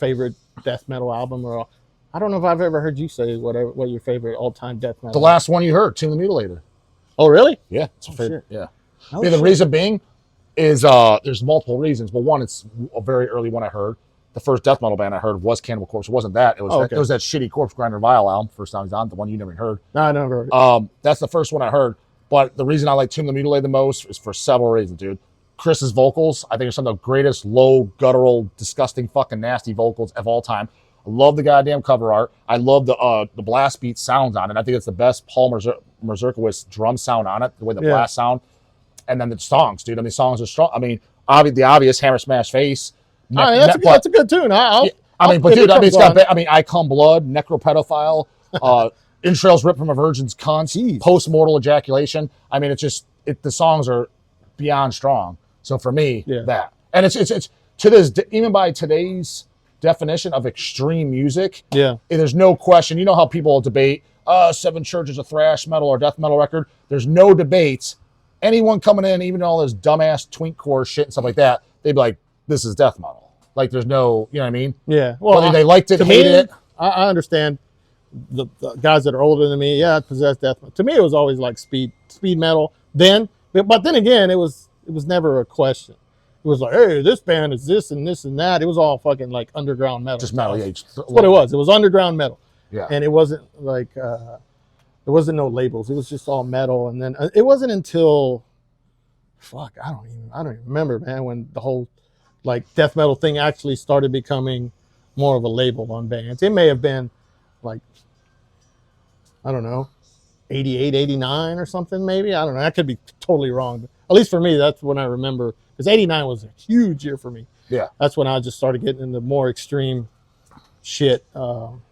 favorite death metal album or. I don't know if I've ever heard you say what your favorite all-time death metal. The last one you heard, Tomb of the Mutilator. Oh, really? Yeah, it's a favorite. Shit. Yeah. Oh, The reason being is there's multiple reasons. But one, it's a very early one I heard. The first death metal band I heard was Cannibal Corpse. It wasn't that. It was it was that shitty Corpse Grinder Vile album. First time he's on, the one you never heard. No, I never heard it. That's the first one I heard. But the reason I like Tomb of the Mutilated the most is for several reasons, dude. Chris's vocals, I think, are some of the greatest low, guttural, disgusting, fucking nasty vocals of all time. I love the goddamn cover art. I love the blast beat sounds on it. I think it's the best Paul Mazurkiewicz drum sound on it, the way the blast sound. And then the songs, dude. I mean, songs are strong. I mean, the obvious Hammer Smash Face. That's a good tune. It's got, I Come Blood, Necropedophile, Entrails Ripped from a Virgin's Cunt, Post-Mortal Ejaculation. I mean, the songs are beyond strong. So for me, that. And it's to this, even by today's definition of extreme music, there's no question. You know how people debate, Seven Churches of thrash metal or death metal record? There's no debates. Anyone coming in, even all this dumbass twink core shit and stuff like that, they'd be like, this is death metal. Like, there's no, you know what I mean? Yeah. Well, they liked it, hated it. I understand the guys that are older than me. Yeah, I possess death metal. To me, it was always like speed metal then. But then again, it was never a question. It was like, hey, this band is this and this and that. It was all fucking like underground metal. Just metal, yeah. That's what it was. It was underground metal. Yeah. And it wasn't like, there wasn't no labels. It was just all metal. And then it wasn't until, I don't even remember, man, when the whole like death metal thing actually started becoming more of a label on bands. It may have been like, I don't know, 88, 89 or something maybe. I don't know. I could be totally wrong. But at least for me, that's when I remember. Because 89 was a huge year for me. Yeah. That's when I just started getting into more extreme shit. Well,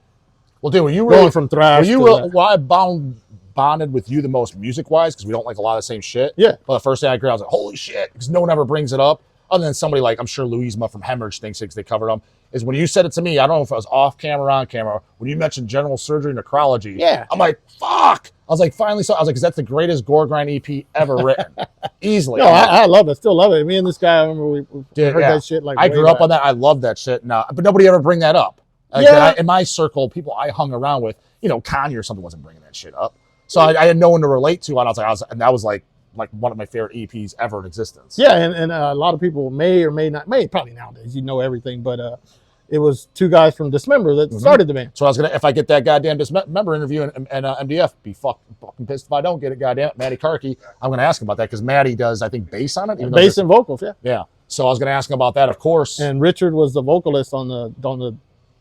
dude, were you going from thrash I bonded with you the most music-wise because we don't like a lot of the same shit. Yeah. But the first day I heard, I was like, holy shit, because no one ever brings it up. Other than somebody like, I'm sure Louisma from Hemorrhage thinks it because they covered them, is when you said it to me, I don't know if it was off camera or on camera, when you mentioned general surgery necrology. Yeah. I'm like, fuck. I was like, finally, I was like, because that's the greatest gore grind EP ever written. Easily. No, I love it. Still love it. Me and this guy, I remember we heard that shit. Like, I grew up on that. I love that shit. No, but nobody ever bring that up. Like, in my circle, people I hung around with, Kanye or something wasn't bringing that shit up. So I had no one to relate to. And and that was like one of my favorite EPs ever in existence. Yeah, and a lot of people may or may not, probably nowadays, everything, but it was two guys from Dismember that started the band. So if I get that goddamn Dismember interview and MDF, be fucking pissed if I don't get it, goddamn it. Matty Karki, I'm going to ask him about that because Matty does, I think, bass on it. Bass and vocals, yeah. Yeah. So I was going to ask him about that, of course. And Richard was the vocalist on the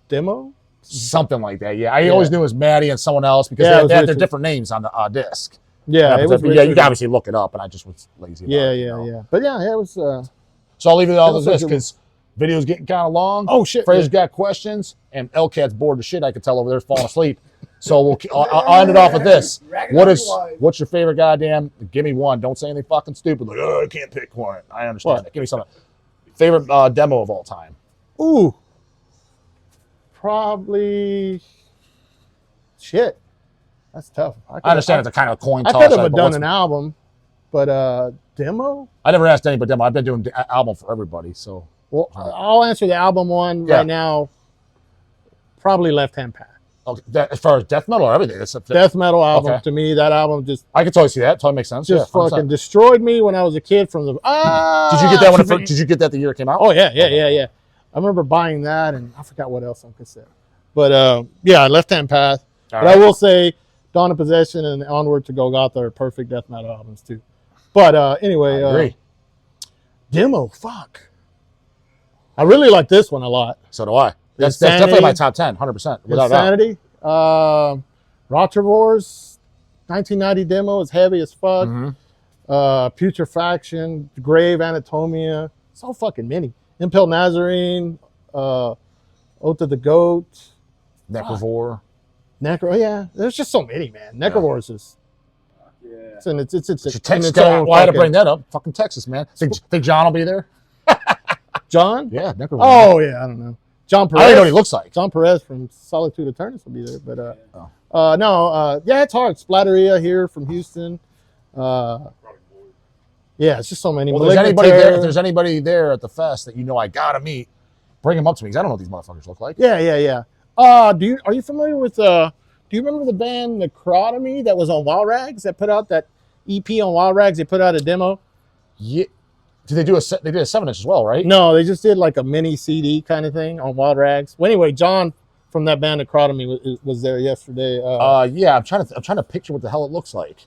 demo? Something like that, yeah. I always knew it was Matty and someone else because they had their different names on the disc. Yeah, it was you can obviously look it up, and I just was lazy about it. Yeah. But yeah, it was... so I'll leave it all to this, because video's getting kind of long. Oh, shit. Fraser's got questions, and Elcat's bored to shit, I could tell over there, falling asleep. So I'll end it off with this. What's your favorite goddamn... Give me one. Don't say anything fucking stupid. Like, I can't pick one. I understand that. Give me something. Favorite demo of all time. Ooh. Probably... Shit. That's tough. I understand it's a kind of coin toss. I could have done an album, but demo? I never asked anybody demo. I've been doing album for everybody, so. Well, I'll answer the album one right now. Probably Left Hand Path. Okay. As far as death metal or everything? Death metal album. To me, that album just... I can totally see that. Totally makes sense. Just fucking destroyed me when I was a kid from the... Did you get that did you get that the year it came out? Oh, yeah. I remember buying that, and I forgot what else on cassette. But, Left Hand Path. But I will say... Dawn of Possession and Onward to Golgotha are perfect death metal albums too. But anyway, I agree. Demo, fuck. I really like this one a lot. So do I. That's definitely my top 10, 100%. Without Insanity. Rotrovor's 1990 demo is heavy as fuck. Putrefaction, Grave, Anatomia. So fucking many. Impel Nazarene, Oath of the Goat. Necrovore. There's just so many, man. Necrovore is just It's in its Texas, own well, I had to fucking- bring that up. Fucking Texas, man. Think John will be there? John? Yeah, Necro. Oh yeah, I don't know. John Perez. I don't even know what he looks like. John Perez from Solitude Eternus will be there, but yeah, it's hard. Splatteria here from Houston. Yeah, it's just so many. Well, if there's anybody there at the fest that you know I gotta meet, bring them up to me because I don't know what these motherfuckers look like. Yeah. Are you familiar with do you remember the band Necrotomy that was on Wild Rags that put out that EP on Wild Rags? They put out a demo. Yeah. Did they do they did a 7-inch as well, right? No, they just did like a mini CD kind of thing on Wild Rags. Well, anyway, John from that band Necrotomy was there yesterday. Yeah, I'm trying to picture what the hell it looks like.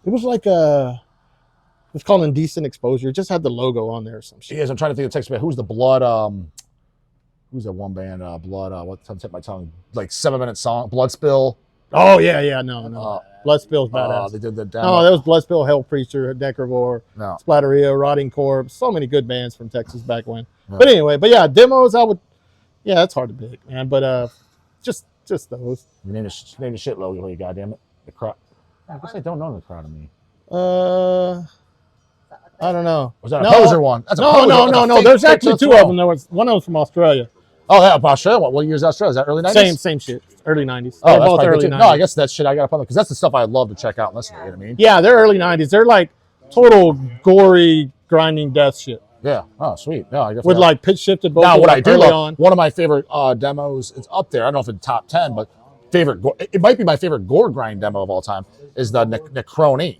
It was like it's called Indecent Exposure. It just had the logo on there or some shit. Yes, I'm trying to think of the text. Who's the Blood? Who's that one band? Blood. What's on tip of my tongue? Like 7-minute song. Blood Spill. Oh yeah. No. Blood Spill's badass. They did the demo. No, that was Blood Spill, Hell Preacher, Necrovore, No. Splatteria, Rotting Corpse. So many good bands from Texas back when. Yeah. But anyway, demos I would. Yeah, that's hard to pick, man. But just those. Name a shit logo, you goddamn it. I guess I don't know the crowd of me. I don't know. Was that a poser one? That's a poser. No. There's actually two of them. There was one of them from Australia. Oh, yeah, Australia. What year is Australia? Is that early 90s? Same shit. Early 90s. Oh, They're that's both probably early good too. 90s. No, I guess that's shit I got up on because that's the stuff I love to check out and listen to. You know what I mean? Yeah, they're early 90s. They're like total gory, grinding death shit. Yeah. Oh, sweet. No, I guess With like pitch shifted vocals. now, what I do early love, on. one of my favorite demos, it's up there. I don't know if it's top 10, but it might be my favorite gore grind demo of all time is the Necroni.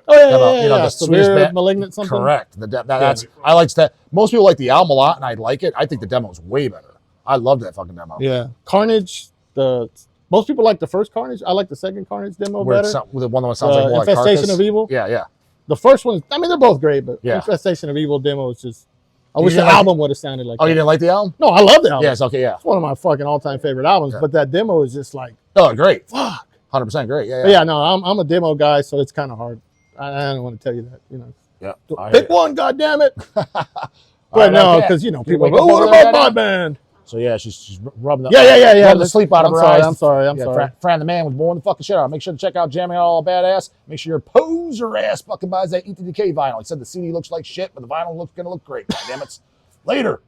Oh yeah, demo, yeah. you know, the Severe Swedish band. Malignant something. Correct. That's I like that. Most people like the album a lot, and I like it. I think the demo is way better. I love that fucking demo. Yeah, Carnage. Most people like the first Carnage. I like the second Carnage demo Where better. the one that sounds like more like Infestation Carcass. of Evil. Yeah. The first one. I mean, they're both great, but Yeah. Infestation of Evil demo is just. I You wish the didn't like album would have sounded like. Oh, that. you didn't like the album? No, I love the album. Yes. Okay. Yeah. It's one of my fucking all-time favorite albums. Yeah. But that demo is just like, Oh, great. fuck. 100% great. Yeah. But yeah, no, I'm a demo guy, so it's kind of hard. I don't want to tell you that, Yeah. Pick one, goddammit. But right, no, okay. because You people wake go, up oh, what over there about my right now? band? So yeah, she's rubbing the Yeah. rubbing the sleep out of her eyes. I'm sorry. Fran the man was born the fucking shit out. Make sure to check out Jamming Out All Badass. Make sure your poser ass fucking buys that Eat the Decay vinyl. He said the CD looks like shit, but the vinyl gonna look great. God damn it. Later.